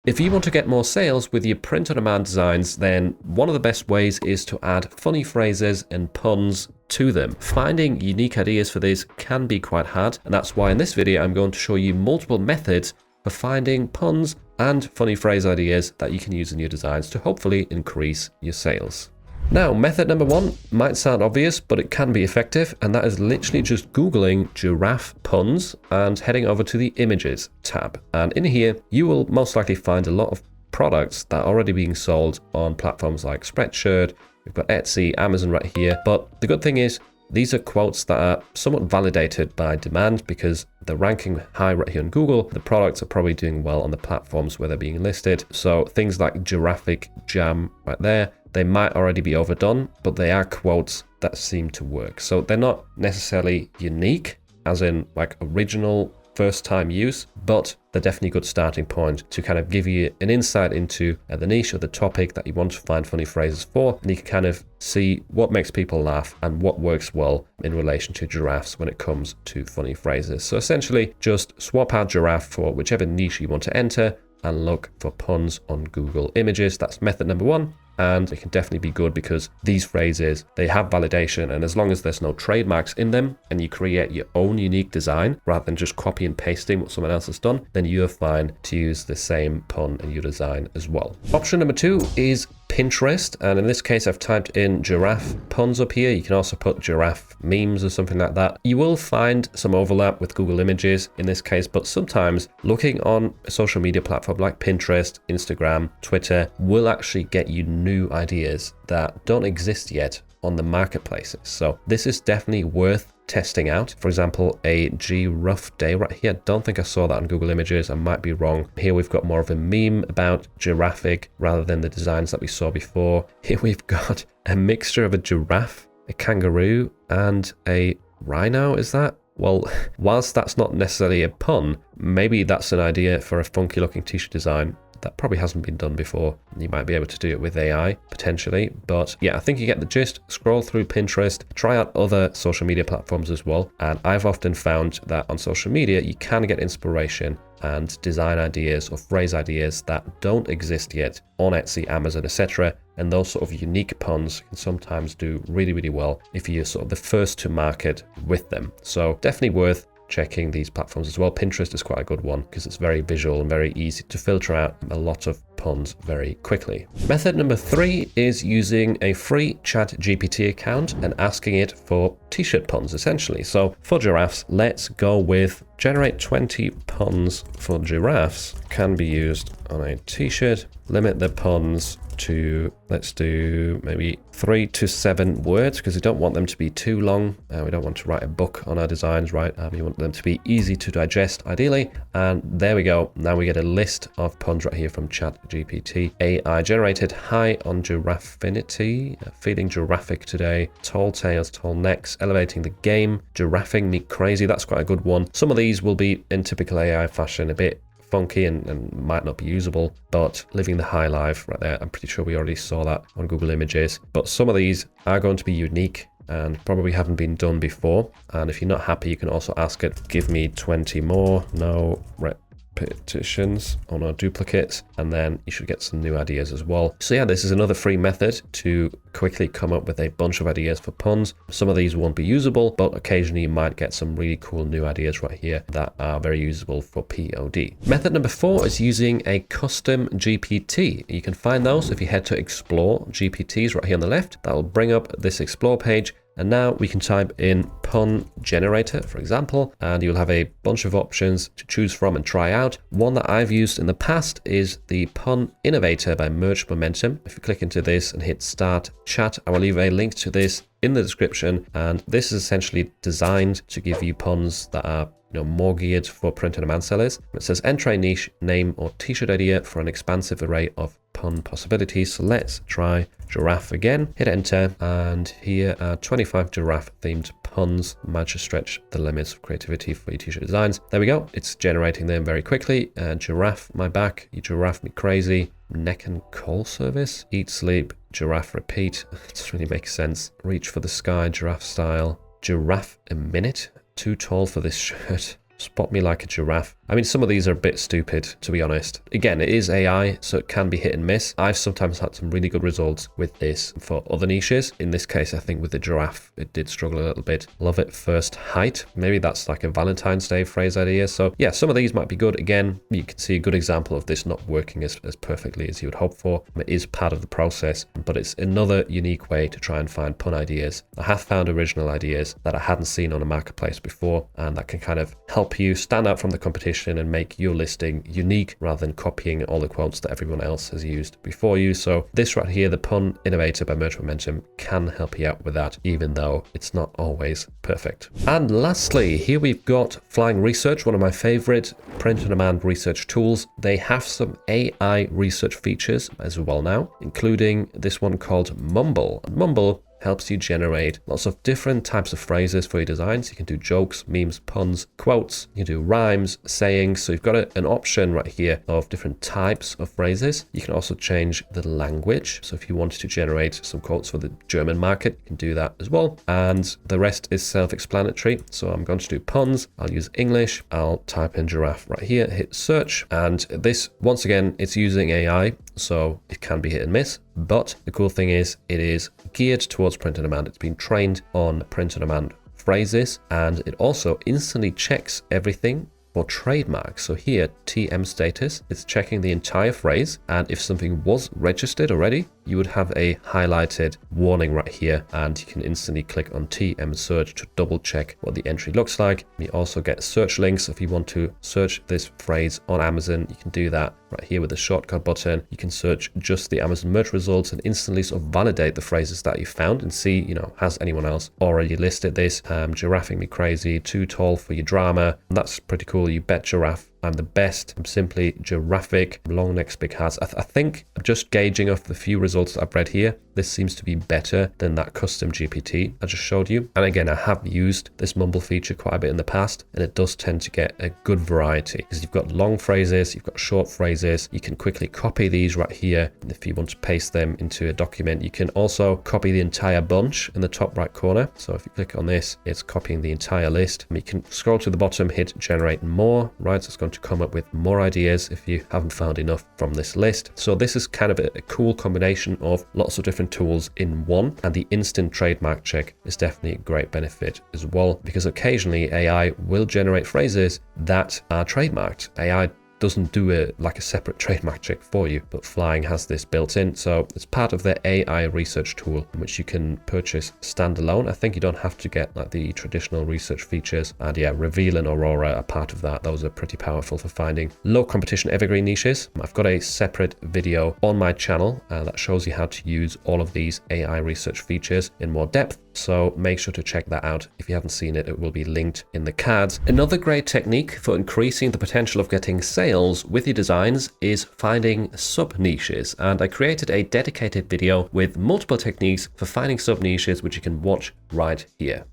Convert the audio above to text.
If you want to get more sales with your print-on-demand designs, then one of the best ways is to add funny phrases and puns to them. Finding unique ideas for this can be quite hard, and that's why in this video I'm going to show you multiple methods for finding puns and funny phrase ideas that you can use in your designs to hopefully increase your sales. Now, method number one might sound obvious, but it can be effective, and that is literally just Googling giraffe puns and heading over to the images tab. And in here, you will most likely find a lot of products that are already being sold on platforms like Spreadshirt. We've got Etsy, Amazon right here. But the good thing is, these are quotes that are somewhat validated by demand because they're ranking high right here on Google. The products are probably doing well on the platforms where they're being listed. So things like giraffic jam right there, they might already be overdone, but they are quotes that seem to work. So they're not necessarily unique, as in like original first time use, but they're definitely a good starting point to kind of give you an insight into the niche or the topic that you want to find funny phrases for. And you can kind of see what makes people laugh and what works well in relation to giraffes when it comes to funny phrases. So essentially just swap out giraffe for whichever niche you want to enter and look for puns on Google Images. That's method number one. And it can definitely be good because these phrases, they have validation, and as long as there's no trademarks in them and you create your own unique design rather than just copy and pasting what someone else has done, then you're fine to use the same pun in your design as well. Option number two is Pinterest, and in this case I've typed in giraffe puns up here. You can also put giraffe memes or something like that. You will find some overlap with Google Images in this case, but sometimes looking on a social media platform like Pinterest, Instagram, Twitter will actually get you new ideas that don't exist yet on the marketplaces. So this is definitely worth testing out. For example, a giraffe day right here. I don't think I saw that on Google Images. I might be wrong. Here we've got more of a meme about giraffic rather than the designs that we saw before. Here we've got a mixture of a giraffe, a kangaroo, and a rhino. Is that? Well, whilst that's not necessarily a pun, maybe that's an idea for a funky looking t-shirt design that probably hasn't been done before. You might be able to do it with AI potentially, but yeah, I think you get the gist. Scroll through Pinterest, try out other social media platforms as well. And I've often found that on social media, you can get inspiration and design ideas or phrase ideas that don't exist yet on Etsy, Amazon, etc. And those sort of unique puns can sometimes do really, really well if you're sort of the first to market with them. So definitely worth checking these platforms as well. Pinterest is quite a good one because it's very visual and very easy to filter out a lot of puns very quickly. Method number three is using a free ChatGPT account and asking it for t-shirt puns essentially. So for giraffes, let's go with generate 20 puns for giraffes can be used on a t-shirt. Limit the puns to, let's do maybe 3 to 7 words because we don't want them to be too long. We don't want to write a book on our designs, right? We want them to be easy to digest ideally. And there we go. Now we get a list of puns right here from ChatGPT. AI generated high on giraffinity, feeling giraffic today, tall tails, tall necks, elevating the game, giraffing me crazy. That's quite a good one. Some of these will be in typical AI fashion, a bit funky and might not be usable, but living the high life right there. I'm pretty sure we already saw that on Google Images, but some of these are going to be unique and probably haven't been done before. And if you're not happy, you can also ask it, give me 20 more, no repetitions or no duplicates, and then you should get some new ideas as well. So yeah, this is another free method to quickly come up with a bunch of ideas for puns. Some of these won't be usable, but occasionally you might get some really cool new ideas right here that are very usable for POD. Method number four is using a custom GPT. You can find those if you head to Explore GPTs right here on the left. That will bring up this Explore page. And now we can type in pun generator, for example, and you'll have a bunch of options to choose from and try out. One that I've used in the past is the Pun Innovator by Merge Momentum. If you click into this and hit start chat, I will leave a link to this in the description. And this is essentially designed to give you puns that are more geared for print-on-demand sellers. It says enter a niche, name or t-shirt idea for an expansive array of pun possibilities. So let's try giraffe again, hit enter, and here are 25 giraffe themed puns. Might just stretch the limits of creativity for your t-shirt designs. There we go. It's generating them very quickly. Giraffe my back, you giraffe me crazy, neck and call service, eat, sleep, giraffe repeat. It doesn't really make sense. Reach for the sky, giraffe style, giraffe a minute. Too tall for this shirt. Spot me like a giraffe. I mean, some of these are a bit stupid, to be honest. Again, it is AI, so it can be hit and miss. I've sometimes had some really good results with this for other niches. In this case, I think with the giraffe, it did struggle a little bit. Love it first height. Maybe that's like a Valentine's Day phrase idea. So yeah, some of these might be good. Again, you can see a good example of this not working as perfectly as you would hope for. It is part of the process, but it's another unique way to try and find pun ideas. I have found original ideas that I hadn't seen on a marketplace before, and that can kind of help you stand out from the competition and make your listing unique rather than copying all the quotes that everyone else has used before you. So this right here, the Pun Innovator by Merch Momentum, can help you out with that, even though it's not always perfect. And lastly, here we've got Flying Research, one of my favorite print-on-demand research tools. They have some AI research features as well now, including this one called Mumble. Mumble helps you generate lots of different types of phrases for your designs. You can do jokes, memes, puns, quotes, you can do rhymes, sayings. So you've got an option right here of different types of phrases. You can also change the language. So if you wanted to generate some quotes for the German market, you can do that as well. And the rest is self-explanatory. So I'm going to do puns. I'll use English. I'll type in giraffe right here, hit search. And this, once again, it's using AI, so it can be hit and miss. But the cool thing is it is geared towards print on demand. It's been trained on print on demand phrases, and it also instantly checks everything for trademarks. So here, TM status, it's checking the entire phrase, and if something was registered already, you would have a highlighted warning right here, and you can instantly click on TM search to double check what the entry looks like. You also get search links. If you want to search this phrase on Amazon, you can do that right here with the shortcut button. You can search just the Amazon merch results and instantly sort of validate the phrases that you found and see, has anyone else already listed this? Giraffing me crazy, too tall for your drama. And that's pretty cool. You bet giraffe I'm the best. I'm simply giraffic, long necks, big hats. I think just gauging off the few results that I've read here, this seems to be better than that custom GPT I just showed you. And again, I have used this Mumble feature quite a bit in the past, and it does tend to get a good variety because you've got long phrases, you've got short phrases. You can quickly copy these right here. And if you want to paste them into a document, you can also copy the entire bunch in the top right corner. So if you click on this, it's copying the entire list. And you can scroll to the bottom, hit generate more, right? So it's going to come up with more ideas if you haven't found enough from this list. So this is kind of a cool combination of lots of different tools in one, and the instant trademark check is definitely a great benefit as well, because occasionally AI will generate phrases that are trademarked. AI doesn't do a separate trademark check for you, but Flying has this built in. So it's part of their AI research tool, which you can purchase standalone. I think you don't have to get like the traditional research features. And yeah, Reveal and Aurora are part of that. Those are pretty powerful for finding low competition evergreen niches. I've got a separate video on my channel that shows you how to use all of these AI research features in more depth. So make sure to check that out. If you haven't seen it, it will be linked in the cards. Another great technique for increasing the potential of getting sales with your designs is finding sub niches. And I created a dedicated video with multiple techniques for finding sub niches, which you can watch right here.